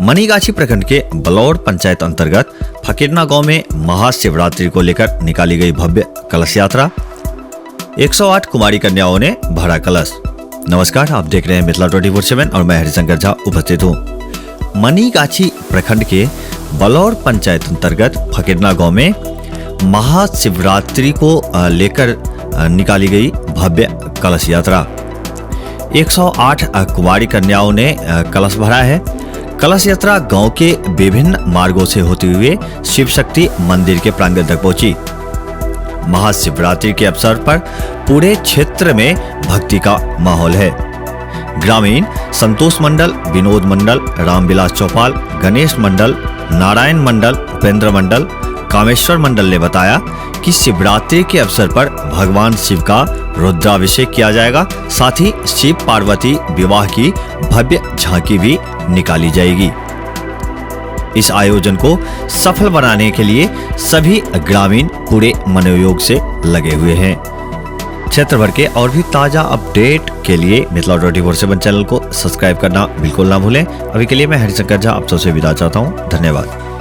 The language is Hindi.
मनीगाछी प्रखंड के बलौर पंचायत अंतर्गत फकीरना गांव में महाशिवरात्रि को लेकर निकाली गई भव्य कलश यात्रा। 108 कुमारी कन्याओं ने भरा कलश। नमस्कार, आप देख रहे हैं मिथिला 24/7 और मैं हरिशंकर झा उपस्थित हूँ। मनीगाछी प्रखंड के बलौर पंचायत अंतर्गत फकीरना गांव में महाशिवरात्रि को लेकर निकाली गई भव्य कलश यात्रा। 108 कुमारी कन्याओं ने कलश भरा है। कलश यात्रा गांव के विभिन्न मार्गों से होते हुए शिव शक्ति मंदिर के प्रांगण तक पहुंची। महाशिवरात्रि के अवसर पर पूरे क्षेत्र में भक्ति का माहौल है। ग्रामीण संतोष मंडल, विनोद मंडल, रामविलास चौपाल, गणेश मंडल, नारायण मंडल, उपेंद्र मंडल, कामेश्वर मंडल ने बताया कि शिवरात्रि के अवसर पर भगवान शिव का रुद्राभिषेक किया जाएगा। साथ ही शिव पार्वती विवाह की भव्य झांकी भी निकाली जाएगी। इस आयोजन को सफल बनाने के लिए सभी ग्रामीण पूरे मनोयोग से लगे हुए हैं। क्षेत्र भर के और भी ताजा अपडेट के लिए मिथिला 24/7 चैनल को सब्सक्राइब करना बिल्कुल ना भूलें। अभी के लिए मैं हरिशंकर झा आप सबसे विदा चाहता हूँ। धन्यवाद।